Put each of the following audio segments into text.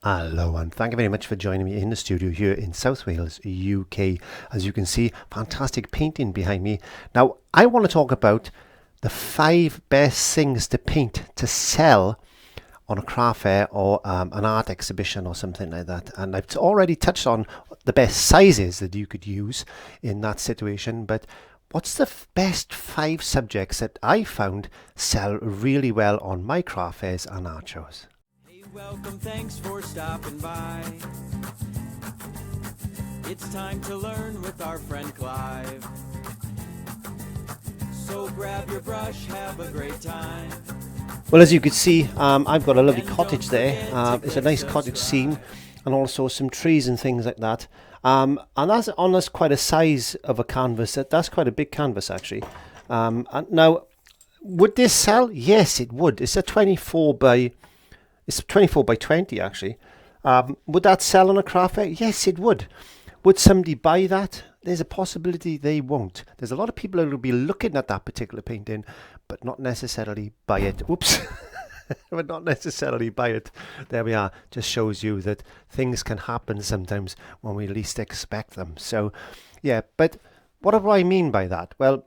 Hello, and thank you very much for joining me in the studio here in South Wales, UK. As you can see, fantastic painting behind me. Now, I want to talk about the 5 best things to paint to sell on a craft fair or an art exhibition or something like that. And I've already touched on the best sizes that you could use in that situation, but what's the best 5 subjects that I found sell really well on my craft fairs and art shows? Welcome, thanks for stopping by. It's time to learn with our friend Clive. So grab your brush, have a great time. Well, as you can see, I've got a lovely cottage there. It's a nice cottage scene, and also some trees and things like that. And that's quite a size of a canvas. That's quite a big canvas, actually. And now, would this sell? Yes, it would. It's 24 by 20 actually. Would that sell on a craft fair? Yes, it would. Would somebody buy that? There's a possibility they won't. There's a lot of people who will be looking at that particular painting, but not necessarily buy it. Oops. But not necessarily buy it. There we are. Just shows you that things can happen sometimes when we least expect them. So, yeah, but what do I mean by that? Well,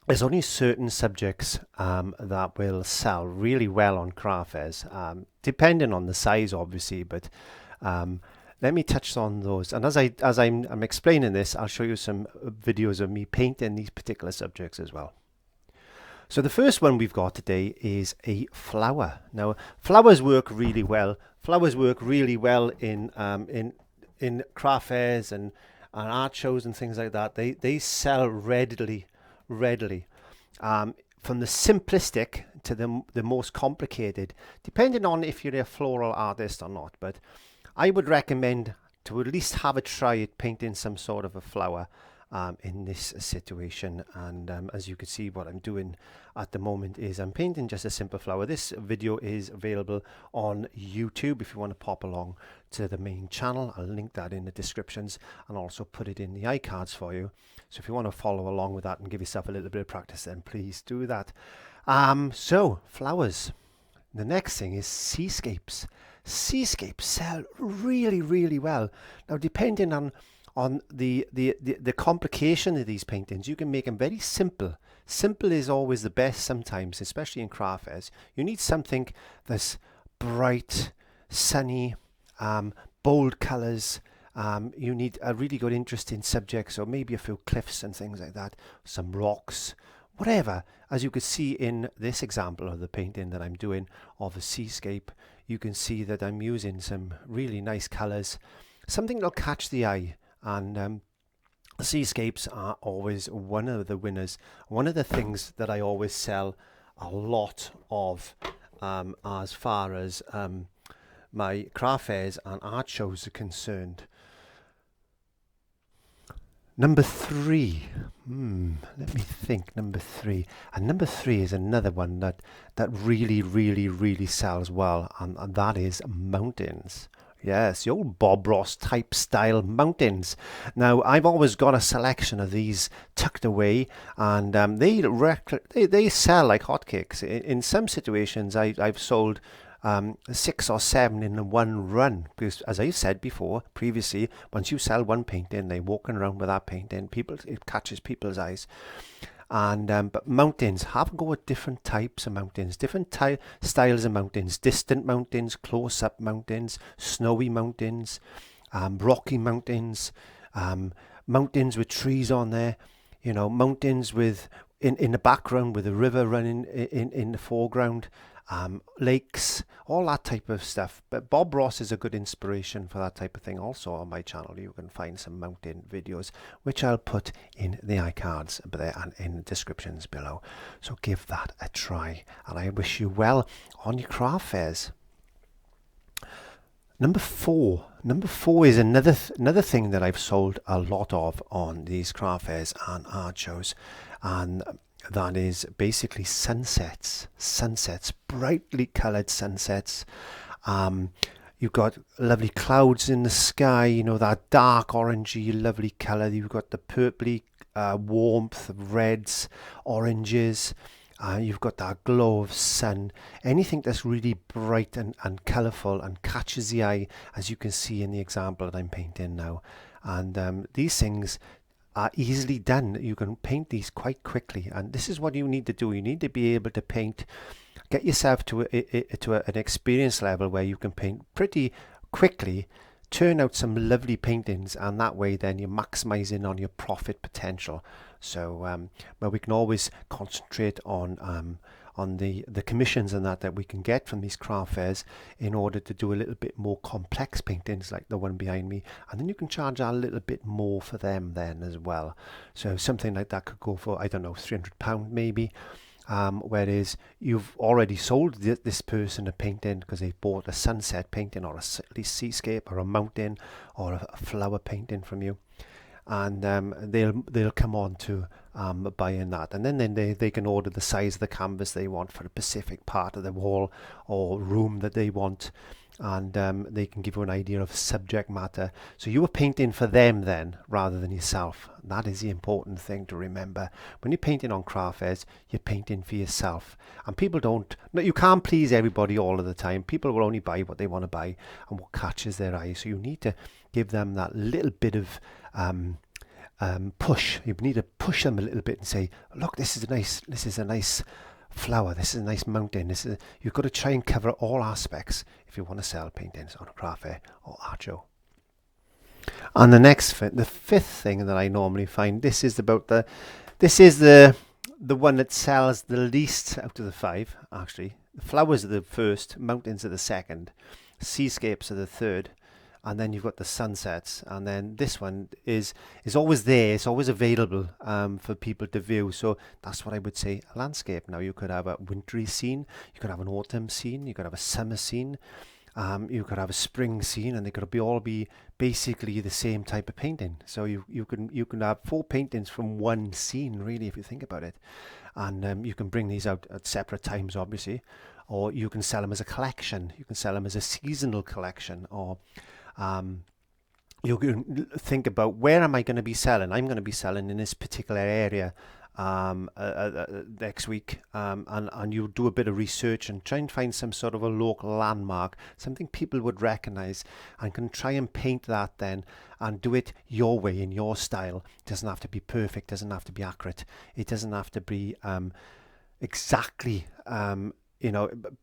there's only certain subjects that will sell really well on craft fairs, depending on the size, obviously. But let me touch on those. And as I'm explaining this, I'll show you some videos of me painting these particular subjects as well. So the first one we've got today is a flower. Now, flowers work really well. Flowers work really well in craft fairs and art shows and things like that. They sell readily. From the simplistic to the most complicated, depending on if you're a floral artist or not. But I would recommend to at least have a try at painting some sort of a flower in this situation. And as you can see, what I'm doing at the moment is I'm painting just a simple flower. This video is available on YouTube if you want to pop along to the main channel. I'll link that in the descriptions and also put it in the iCards for you. So if you want to follow along with that and give yourself a little bit of practice, then please do that. So flowers. The next thing is seascapes. Seascapes sell really well. Now, depending on the complication of these paintings, you can make them very simple. Simple is always the best sometimes, especially in craft fairs. You need something that's bright, sunny, bold colours. You need a really good interesting subject, so maybe a few cliffs and things like that, some rocks, whatever. As you can see in this example of the painting that I'm doing of a seascape, you can see that I'm using some really nice colours, something that'll catch the eye. And seascapes are always one of the winners. One of the things that I always sell a lot of as far as my craft fairs and art shows are concerned. Number 3. Let me think. Number 3. And number 3 is another one that really sells well, and that is mountains. Yes, the old Bob Ross type style mountains. Now, I've always got a selection of these tucked away, and they sell like hotcakes. In some situations, I've sold 6 or 7 in one run, because as I said before previously, once you sell one painting, they're walking around with that painting, it catches people's eyes. And but mountains, have a go at different types of mountains, different styles of mountains, distant mountains, close-up mountains, snowy mountains, rocky mountains, mountains with trees on there, you know, mountains with in the background with a river running in the foreground, lakes, all that type of stuff. But Bob Ross is a good inspiration for that type of thing. Also on my channel you can find some mountain videos, which I'll put in the iCards there and in the descriptions below. So give that a try, and I wish you well on your craft fairs. Number 4 is another thing that I've sold a lot of on these craft fairs and art shows, and that is basically sunsets, brightly coloured sunsets. You've got lovely clouds in the sky, you know, that dark orangey lovely colour. You've got the purpley warmth of reds, oranges, You've got that glow of sun. Anything that's really bright and colourful and catches the eye, as you can see in the example that I'm painting now. And these things are easily done. You can paint these quite quickly, and this is what you need to do. You need to be able to paint, get yourself to an experience level where you can paint pretty quickly, turn out some lovely paintings, and that way then you're maximizing on your profit potential. So but we can always concentrate on the commissions and that we can get from these craft fairs in order to do a little bit more complex paintings like the one behind me, and then you can charge a little bit more for them then as well. So something like that could go for, I don't know, £300 maybe. Whereas you've already sold this person a painting because they've bought a sunset painting or at least seascape or a mountain or a flower painting from you, and they'll come on to buying that, and then they can order the size of the canvas they want for a specific part of the wall or room that they want, and they can give you an idea of subject matter. So you are painting for them then rather than yourself. That is the important thing to remember. When you're painting on craft fairs, you're painting for yourself, and people don't, no, you can't please everybody all of the time. People will only buy what they want to buy and what catches their eye. So you need to give them that little bit of push. You need to push them a little bit and say, look, this is a nice flower, this is a nice mountain. You've got to try and cover all aspects if you want to sell paintings on a craft fair or art show. And the fifth thing that I normally find, this is the one that sells the least out of the five. Actually, the flowers are the first, mountains are the second, seascapes are the third, and then you've got the sunsets, and then this one is always there. It's always available for people to view. So that's what I would say, a landscape. Now you could have a wintry scene, you could have an autumn scene, you could have a summer scene, you could have a spring scene, and they could all be basically the same type of painting. So you can have 4 paintings from one scene, really, if you think about it. And you can bring these out at separate times, obviously, or you can sell them as a collection. You can sell them as a seasonal collection, or you can think about, where am I going to be selling? I'm going to be selling in this particular area next week, and you do a bit of research and try and find some sort of a local landmark, something people would recognize, and can try and paint that then and do it your way, in your style. It doesn't have to be perfect, doesn't have to be accurate, it doesn't have to be exactly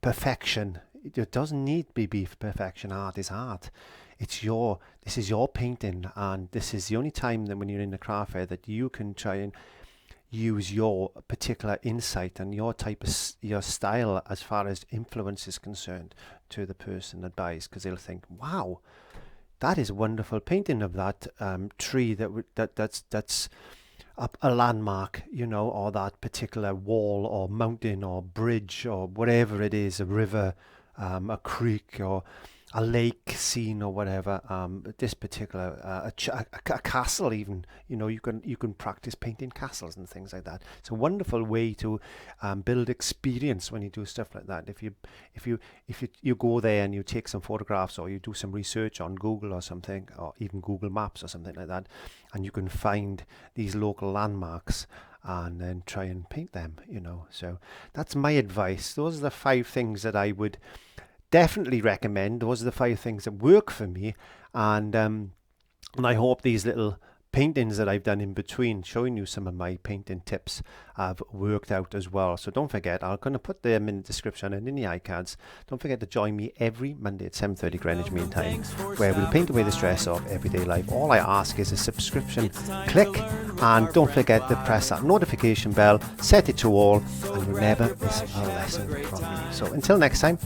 perfection. It doesn't need to be perfection. Art is art. This is your painting, and this is the only time that when you're in the craft fair that you can try and use your particular insight and your style as far as influence is concerned to the person that buys, because they'll think, wow, that is a wonderful painting of that tree that's a landmark, or that particular wall or mountain or bridge or whatever it is, a river, a creek, or a lake scene, or whatever. This particular a castle, even, you can practice painting castles and things like that. It's a wonderful way to build experience when you do stuff like that. If you go there and you take some photographs, or you do some research on Google or something, or even Google Maps or something like that, and you can find these local landmarks and then try and paint them. So that's my advice. Those are the 5 things that I would definitely recommend. Those are the 5 things that work for me, and I hope these little paintings that I've done in between, showing you some of my painting tips, have worked out as well. So don't forget, I'm going to put them in the description and in the iCards. Don't forget to join me every Monday at 7:30 Greenwich Mean Time, where we'll paint away the stress of everyday life. All I ask is a subscription click, and don't forget to press that notification bell, set it to all, and you'll never miss a lesson from me. So until next time,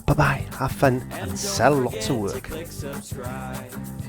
bye-bye, have fun, and sell lots of work. Click subscribe.